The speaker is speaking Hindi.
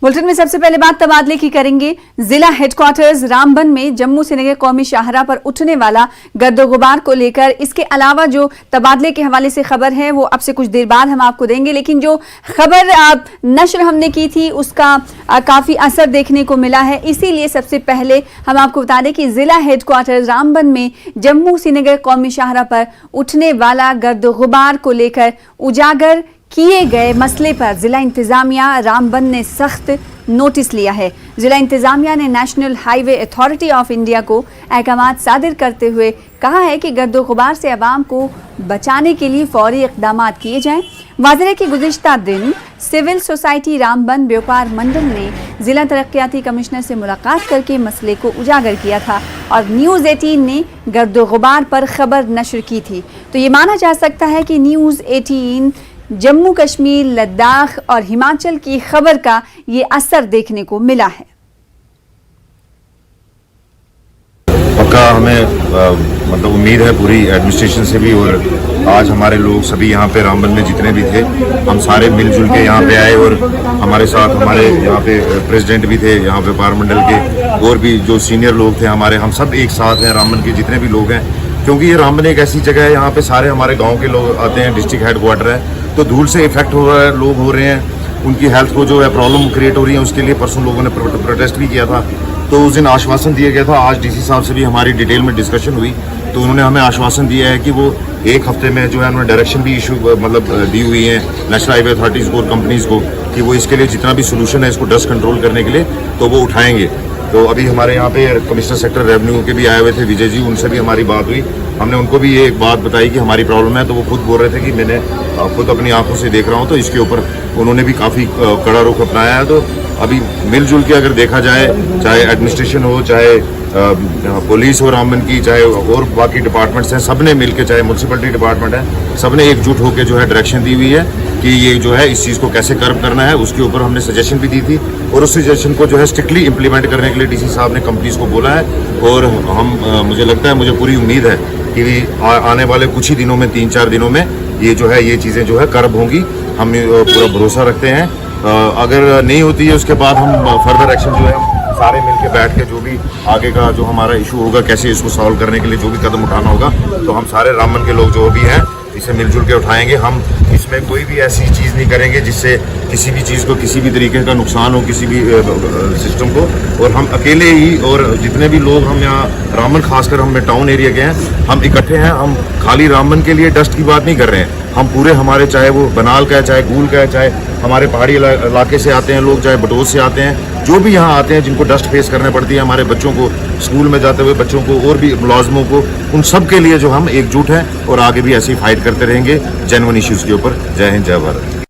बुलेटिन में सबसे पहले बात तबादले की करेंगे। जिला हेडक्वार्टर्स रामबन में जम्मू श्रीनगर कौमी शाहराह पर उठने वाला गर्दो-गुबार को लेकर इसके अलावा जो तबादले के हवाले से खबर है वो अब से कुछ देर बाद हम आपको देंगे, लेकिन जो खबर नश्र हमने की थी उसका काफी असर देखने को मिला है। इसीलिए सबसे पहले हम आपको बता दें कि जिला हेडक्वार्टर्स रामबन में जम्मू श्रीनगर कौमी शाहराह पर उठने वाला गर्दो-गुबार को लेकर उजागर किए गए मसले पर जिला इंतजामिया रामबन ने सख्त नोटिस लिया है। जिला इंतजामिया ने national highway authority of India को अहकामात सादिर करते हुए कहा है कि गर्दो-गुबार से आवाम को बचाने के लिए फौरी इक़दाम किए जाएं। वाज़ेह है कि गुज़िश्ता दिन सिविल सोसाइटी रामबन व्यापार मंडल ने जिला तरक्याती कमिश्नर से मुलाकात करके मसले को उजागर किया था और न्यूज़ 18 ने गर्दो-गुबार पर खबर नशर की थी। तो ये माना जा सकता है कि न्यूज़ 18 जम्मू कश्मीर, लद्दाख और हिमाचल की खबर का ये असर देखने को मिला है। पक्का हमें मतलब उम्मीद है पूरी एडमिनिस्ट्रेशन से भी, और आज हमारे लोग सभी यहाँ पे रामबन में जितने भी थे हम सारे मिलजुल के यहाँ पे आए, और हमारे साथ हमारे यहाँ पे प्रेसिडेंट भी थे यहाँ व्यापार मंडल के, और भी जो सीनियर लोग थे हमारे, हम सब एक साथ हैं रामबन के जितने भी लोग हैं, क्योंकि ये रामबन एक ऐसी जगह है यहाँ पे सारे हमारे गाँव के लोग आते हैं। डिस्ट्रिक्ट हेडक्वार्टर है तो धूल से इफेक्ट हो रहा है, लोग हो रहे हैं, उनकी हेल्थ को जो है प्रॉब्लम क्रिएट हो रही है, उसके लिए परसों लोगों ने प्रोटेस्ट भी किया था। तो उस दिन आश्वासन दिया गया था, आज डीसी साहब से भी हमारी डिटेल में डिस्कशन हुई तो उन्होंने हमें आश्वासन दिया है कि वो एक हफ्ते में जो है उन्होंने डायरेक्शन भी इशू मतलब दी हुई है नेशनल हाईवे अथॉरिटीज़ को और कंपनीज़ को कि वो इसके लिए जितना भी सोल्यूशन है इसको डस्ट कंट्रोल करने के लिए तो वो उठाएंगे। तो अभी हमारे यहाँ पे कमिश्नर सेक्टर रेवेन्यू के भी आए हुए थे विजय जी, उनसे भी हमारी बात हुई, हमने उनको भी ये एक बात बताई कि हमारी प्रॉब्लम है, तो वो खुद बोल रहे थे कि मैंने खुद अपनी आंखों से देख रहा हूँ, तो इसके ऊपर उन्होंने भी काफ़ी कड़ा रुख अपनाया है। तो अभी मिलजुल के अगर देखा जाए, चाहे एडमिनिस्ट्रेशन हो, चाहे पुलिस हो रामबन की, चाहे और बाकी डिपार्टमेंट्स हैं, सब ने मिलकर, चाहे म्यूनसिपलिटी डिपार्टमेंट है, सब ने एकजुट होकर जो है डायरेक्शन दी हुई है कि ये जो है इस चीज़ को कैसे कर्व करना है। उसके ऊपर हमने सजेशन भी दी थी और उस सजेशन को जो है स्ट्रिक्टली इम्प्लीमेंट करने के लिए डीसी साहब ने कंपनीज को बोला है। और हम मुझे लगता है, मुझे पूरी उम्मीद है कि आने वाले कुछ ही दिनों में, 3-4 दिनों में ये जो है ये चीज़ें जो है कर्व होंगी। हम पूरा भरोसा रखते हैं। अगर नहीं होती है उसके बाद हम फर्दर एक्शन जो है सारे मिलके बैठ के जो भी आगे का जो हमारा इशू होगा, कैसे इसको सॉल्व करने के लिए जो भी कदम उठाना होगा, तो हम सारे रामबन के लोग जो भी हैं इसे मिलजुल के उठाएंगे। हम इसमें कोई भी ऐसी चीज़ नहीं करेंगे जिससे किसी भी चीज़ को, किसी भी तरीके का नुकसान हो किसी भी सिस्टम को। और हम अकेले ही और जितने भी लोग हम यहाँ रामबन, खासकर हम टाउन एरिया के हैं, हम इकट्ठे हैं। हम खाली रामबन के लिए डस्ट की बात नहीं कर रहे हैं, हम पूरे हमारे, चाहे वो बनाल का है, चाहे गूल का है, चाहे हमारे पहाड़ी इलाके से आते हैं लोग, चाहे बटोज से आते हैं, जो भी यहाँ आते हैं जिनको डस्ट फेस करने पड़ती है, हमारे बच्चों को, स्कूल में जाते हुए बच्चों को, और भी मुलाजमों को, उन सब के लिए जो हम एकजुट हैं और आगे भी ऐसे ही फाइट करते रहेंगे जेन्युइन इश्यूज़ के ऊपर। जय हिंद, जय भारत।